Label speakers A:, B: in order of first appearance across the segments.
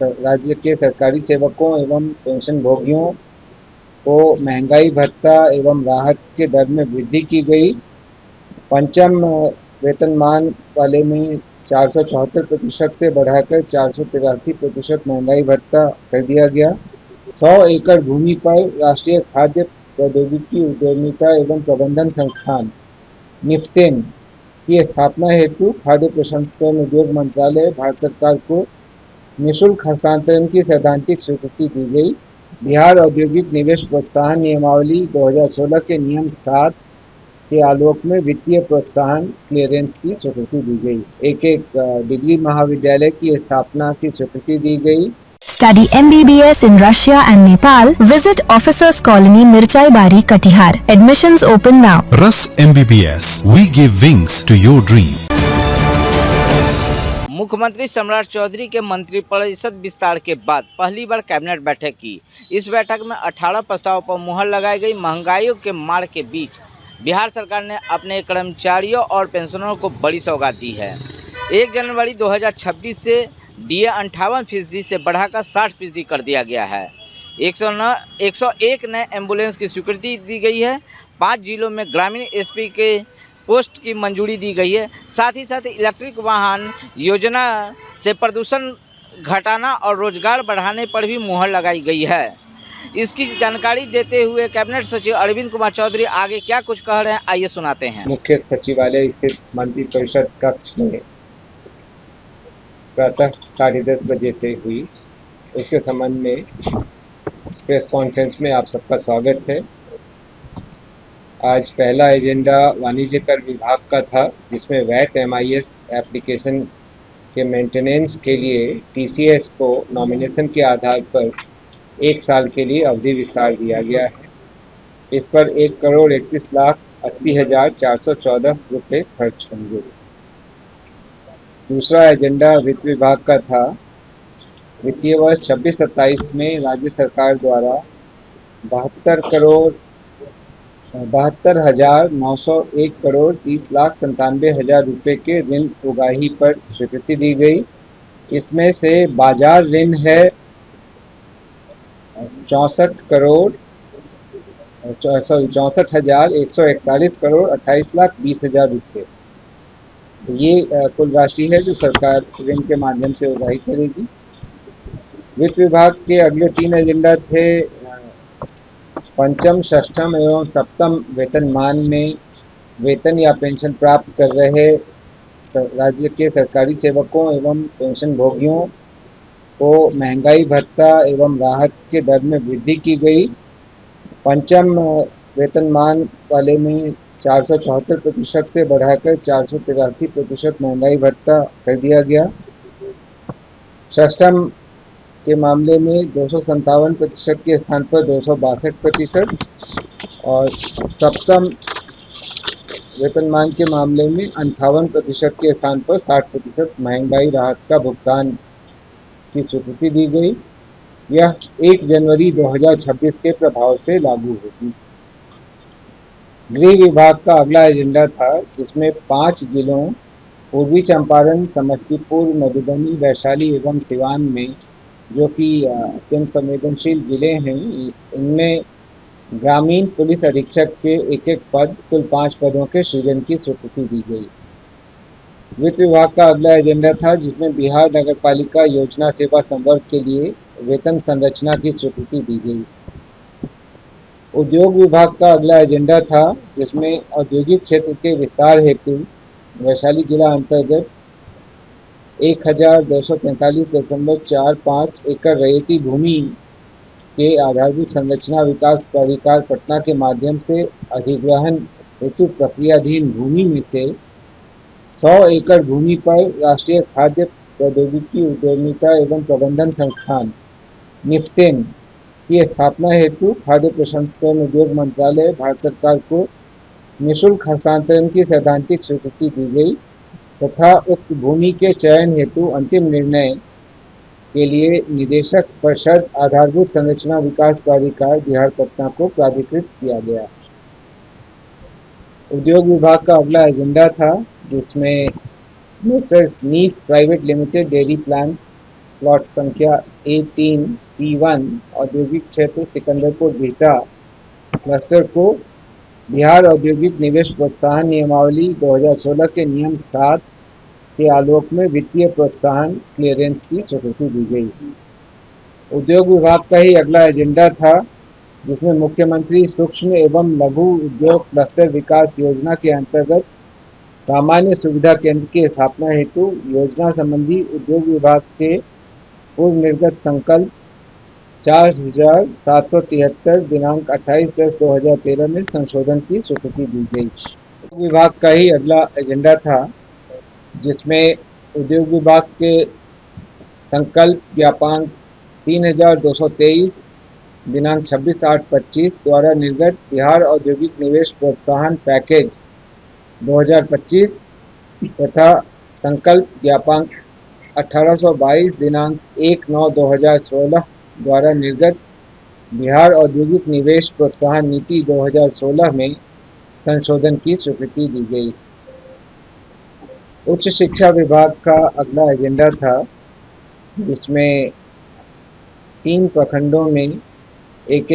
A: राज्य के सरकारी सेवकों एवं पेंशन भोगियों को महंगाई भत्ता एवं राहत के दर में वृद्धि की गई। पंचम वेतनमान वाले में 474% से बढ़ाकर 483% महंगाई भत्ता कर दिया गया। 100 एकड़ भूमि पर राष्ट्रीय खाद्य प्रौद्योगिकी उद्यमिता एवं प्रबंधन संस्थान निफ्टेन की स्थापना हेतु खाद्य प्रसंस्करण उद्योग मंत्रालय भारत सरकार को निःशुल्क हस्तांतरण की सैद्धांतिक स्वीकृति दी गई। बिहार औद्योगिक निवेश प्रोत्साहन नियमावली 2016 के नियम 7 के आलोक में वित्तीय प्रोत्साहन क्लियरेंस की स्वीकृति दी गई। एक डिग्री महाविद्यालय की स्थापना की स्वीकृति दी गई।
B: Study MBBS in Russia and Nepal. Visit Officers Colony, Mirchai Bari, Katihar. Admissions open now.
C: Rus MBBS. We give wings to your dream.
D: मुख्यमंत्री सम्राट चौधरी के मंत्रिपरिषद विस्तार के बाद पहली बार कैबिनेट बैठक की। इस बैठक में 18 प्रस्तावों पर मुहर लगाई गई। महंगाई के मार के बीच बिहार सरकार ने अपने कर्मचारियों और पेंशनरों को बड़ी सौगात दी है। 1 जनवरी 2026 से डीए 58% से बढ़ाकर 60% कर दिया गया है। 101 नए एम्बुलेंस की स्वीकृति दी गई है। 5 जिलों में ग्रामीण एसपी के पोस्ट की मंजूरी दी गई है। साथ ही साथ इलेक्ट्रिक वाहन योजना से प्रदूषण घटाना और रोजगार बढ़ाने पर भी मुहर लगाई गई है। इसकी जानकारी देते हुए कैबिनेट सचिव अरविंद कुमार चौधरी आगे क्या कुछ कह रहे हैं, आइए सुनाते हैं।
A: मुख्य सचिवालय स्थित मंत्रिपरिषद कक्ष में प्रातः 10:30 बजे से हुई। उसके संबंध में प्रेस कॉन्फ्रेंस में आप सबका स्वागत है। आज पहला एजेंडा वाणिज्य कर विभाग का था, जिसमें वैट MIS एप्लीकेशन के मेंटेनेंस के लिए TCS को नॉमिनेशन के आधार पर 1 साल के लिए अवधि विस्तार दिया गया है। इस पर 1,31,80,414 रुपये खर्च होंगे। दूसरा एजेंडा वित्त विभाग का था। वित्तीय वर्ष 26-27 में राज्य सरकार द्वारा 72,901 करोड़ 30,97,000 रुपये के ऋण उगाही पर स्वीकृति दी गई। इसमें से बाजार ऋण है 64,141 करोड़ 28,20,000 रुपये। ये कुल राशि है जो सरकार ऋण के माध्यम से उगाही करेगी। वित्त विभाग के अगले 3 एजेंडा थे। पंचम, षष्ठम एवं सप्तम वेतनमान में वेतन या पेंशन प्राप्त कर रहे राज्य के सरकारी सेवकों एवं पेंशन भोगियों को महंगाई भत्ता एवं राहत के दर में वृद्धि की गई। पंचम वेतनमान वाले में 474% से बढ़ाकर 483% महंगाई भत्ता कर दिया गया। षष्ठम के मामले में 257% के स्थान पर 262% और सप्तम वेतनमान के मामले में 58% के स्थान पर 60% महंगाई राहत का भुगतान की स्वीकृति दी गई। यह 1 जनवरी 2026 के प्रभाव से लागू होगी। गृह विभाग का अगला एजेंडा था, जिसमें 5 जिलों पूर्वी चंपारण, समस्तीपुर, मधुबनी, वैशाली एवं सिवान में, जो कि अत्यंत संवेदनशील जिले हैं, इनमें ग्रामीण पुलिस अधीक्षक के एक पद, कुल 5 पदों के सृजन की स्वीकृति दी गई। वित्त विभाग का अगला एजेंडा था, जिसमें बिहार नगरपालिका योजना सेवा संवर्ग के लिए वेतन संरचना की स्वीकृति दी गई। उद्योग विभाग का अगला एजेंडा था, जिसमें औद्योगिक क्षेत्र के विस्तार हेतु वैशाली जिला अंतर्गत 1,243.45 एकड़ रैयती भूमि के आधारभूत संरचना विकास प्राधिकार पटना के माध्यम से अधिग्रहण हेतु प्रक्रियाधीन भूमि में से 100 एकड़ भूमि पर राष्ट्रीय खाद्य प्रौद्योगिकी उद्यमिता एवं प्रबंधन संस्थान निफ्टेन की स्थापना हेतु खाद्य प्रसंस्करण उद्योग मंत्रालय भारत सरकार को निःशुल्क हस्तांतरण की सैद्धांतिक स्वीकृति दी गई तथा उक्त भूमि के चयन हेतु अंतिम निर्णय के लिए निदेशक परिषद आधारभूत संरचना विकास प्राधिकार बिहार पटना को प्राधिकृत किया गया। उद्योग विभाग का अगला एजेंडा था, जिसमें messrs knife private limited dairy plant plot संख्या A3 P1 औद्योगिक क्षेत्र सिकंदरपुर बिहटा क्लस्टर को बिहार औद्योगिक निवेश प्रोत्साहन नियमावली 2016 के नियम 7 के आलोक में वित्तीय प्रोत्साहन क्लियरेंस की स्वीकृति दी गई। उद्योग विभाग का ही अगला एजेंडा था, जिसमें मुख्यमंत्री सूक्ष्म एवं लघु उद्योग क्लस्टर विकास योजना के अंतर्गत सामान्य सुविधा केंद्र की स्थापना हेतु योजना संबंधी उद्योग विभाग के पूर्व निर्गत संकल्प 4773 दिनांक 28/10/2013 में संशोधन की स्वीकृति दी गई। उद्योग विभाग का ही अगला एजेंडा था, जिसमें उद्योग विभाग के संकल्प ज्ञापन 3223 दिनांक 26/8/25 द्वारा निर्गत बिहार औद्योगिक निवेश प्रोत्साहन पैकेज 2025 तथा संकल्प ज्ञापन 1822 दिनांक 1/9/2016 द्वारा निर्गत बिहार औद्योगिक निवेश प्रोत्साहन नीति 2016 में संशोधन की स्वीकृति दी गई। उच्च शिक्षा विभाग का अगला एजेंडा था, जिसमें 3 प्रखंडों में एक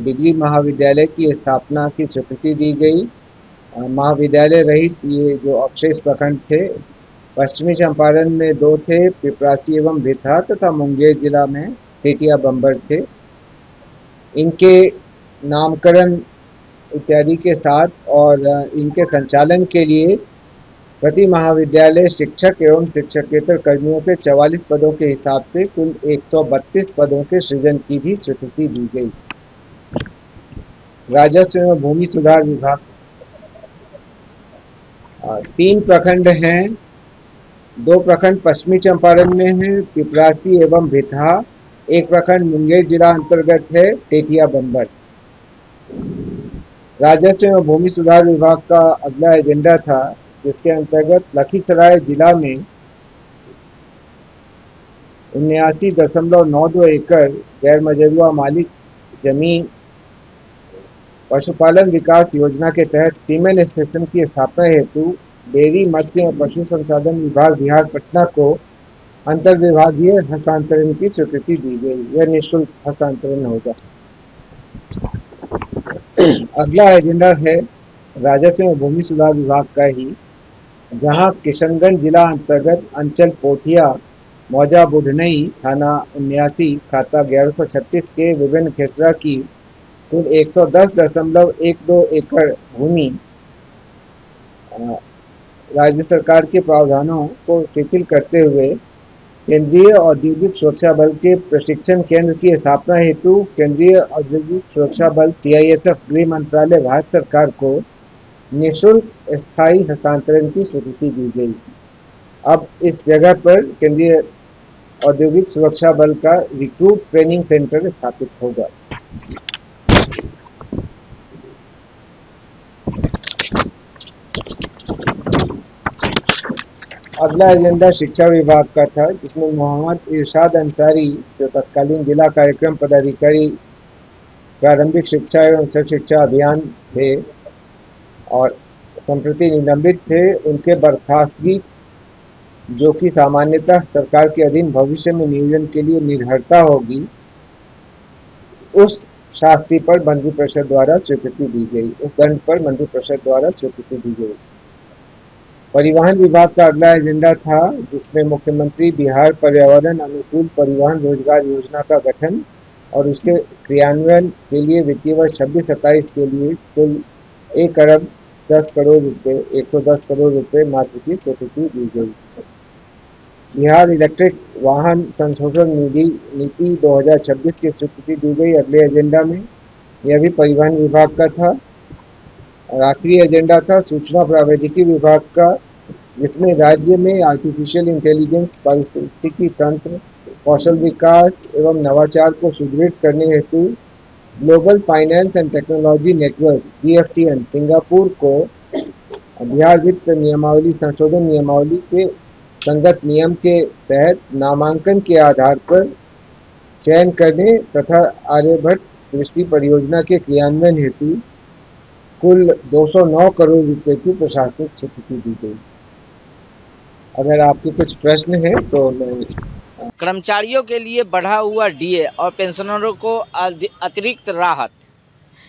A: डिग्री महाविद्यालय की स्थापना की स्वीकृति दी गई। महाविद्यालय रहित ये जो अवशेष प्रखंड थे, पश्चिमी चंपारण में 2 थे, पिपरासी एवं भितहा तथा मुंगेर जिला में टेटिया बम्बर थे। इनके नामकरण इत्यादि के साथ और इनके संचालन के लिए प्रति महाविद्यालय शिक्षक एवं शिक्षकेतर कर्मियों के 44 पदों के हिसाब से कुल 132 पदों के सृजन की भी स्वीकृति दी गई। राजस्व एवं भूमि सुधार विभाग 3 प्रखंड हैं, 2 प्रखंड पश्चिमी चंपारण में हैं, पिपरासी एवं भितहा। 1 प्रखंड मुंगेर जिला अंतर्गत है, टेटिया बम्बर। राजस्व एवं भूमि सुधार विभाग का अगला एजेंडा था, जिसके अंतर्गत लखीसराय जिला में 79.92 एकड़ गैर मजरूआ मालिक जमीन पशुपालन विकास योजना के तहत सीमेन स्टेशन की स्थापना हेतु डेयरी मत्स्य एवं पशु संसाधन विभाग बिहार पटना को अंतर विभागीय हस्तांतरण की स्वीकृति दी गई। यह निःशुल्क हस्तांतरण होगा। अगला एजेंडा है राजस्व एवं भूमि सुधार विभाग का ही, जहां किशनगंज जिला अंतर्गत अंचल पोठिया मौजा बुढ़नई थाना 79 खाता 1136 के विभिन्न खेसरा की कुल 110.12 एकड़ भूमि राज्य सरकार के प्रावधानों को शिथिल करते हुए केंद्रीय औद्योगिक सुरक्षा बल के प्रशिक्षण केंद्र की स्थापना हेतु केंद्रीय औद्योगिक सुरक्षा बल CISF गृह मंत्रालय भारत सरकार को निःशुल्क स्थायी हस्तांतरण की स्वीकृति दी गई। अब इस जगह पर केंद्रीय औद्योगिक सुरक्षा बल का रिक्रूट ट्रेनिंग सेंटर स्थापित होगा। अगला एजेंडा शिक्षा विभाग का था, जिसमें मोहम्मद इरशाद अंसारी जो तत्कालीन जिला कार्यक्रम पदाधिकारी प्रारंभिक शिक्षा एवं सर्व शिक्षा अभियान थे और संप्रति निलंबित थे, उनके बर्खास्तगी जो कि सामान्यतः सरकार के अधीन भविष्य में नियोजन के लिए निर्भरता होगी, उस शास्ति पर मंत्रिपरिषद द्वारा स्वीकृति दी गई। उस दंड पर मंत्रिपरिषद द्वारा स्वीकृति दी गई। परिवहन विभाग का अगला एजेंडा था, जिसमें मुख्यमंत्री बिहार पर्यावरण अनुकूल परिवहन रोजगार योजना का गठन और उसके क्रियान्वयन के लिए वित्तीय वर्ष 26-27 के लिए कुल 1,10 करोड़ रुपये 110 करोड़ रुपये मात्र की स्वीकृति दी गई। बिहार इलेक्ट्रिक वाहन संशोधन नीति 2026 की स्वीकृति दी गई। अगले एजेंडा में यह भी परिवहन विभाग का था। और आखिरी एजेंडा था सूचना प्रौद्योगिकी विभाग का, जिसमें राज्य में आर्टिफिशियल इंटेलिजेंस, पारिस्थितिकी तंत्र, कौशल विकास एवं नवाचार को सुदृढ़ करने हेतु global finance and technology network GFTN Singapore को बिहार वित्त नियमावली संशोधन नियमावली के संगत नियम के तहत नामांकन के आधार पर चयन करने तथा आर्यभट्ट दृष्टि परियोजना के क्रियान्वयन हेतु कुल 209 करोड़ रुपए की प्रशासनिक स्वीकृति दी गई। अगर आपके कुछ प्रश्न हैं तो मैं
D: कर्मचारियों के लिए बढ़ा हुआ डीए और पेंशनरों को अतिरिक्त राहत।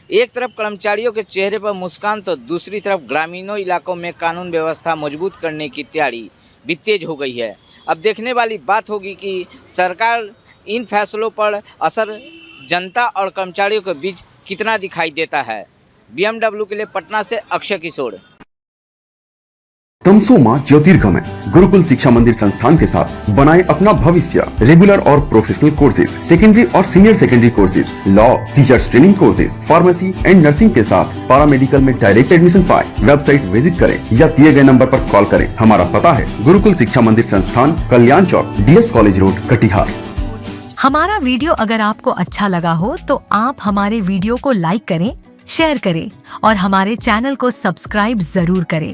D: एक तरफ कर्मचारियों के चेहरे पर मुस्कान तो दूसरी तरफ ग्रामीणों इलाकों में कानून व्यवस्था मजबूत करने की तैयारी भी तेज हो गई है। अब देखने वाली बात होगी कि सरकार इन फैसलों पर असर जनता और कर्मचारियों के बीच कितना दिखाई देता है। BMW के लिए पटना से अक्षय किशोर।
E: तमसोमा ज्योतिर्गमय गुरुकुल शिक्षा मंदिर संस्थान के साथ बनाए अपना भविष्य। रेगुलर और प्रोफेशनल कोर्सेज, सेकेंडरी और senior secondary courses, law, teachers training courses, pharmacy and nursing के साथ पैरामेडिकल में डायरेक्ट एडमिशन पाए। वेबसाइट विजिट करें या दिए गए नंबर पर कॉल करें। हमारा पता है गुरुकुल शिक्षा मंदिर संस्थान, कल्याण चौक, DS कॉलेज रोड, कटिहार।
F: हमारा वीडियो अगर आपको अच्छा लगा हो तो आप हमारे वीडियो को लाइक करें, शेयर करें और हमारे चैनल को सब्सक्राइब जरूर करें।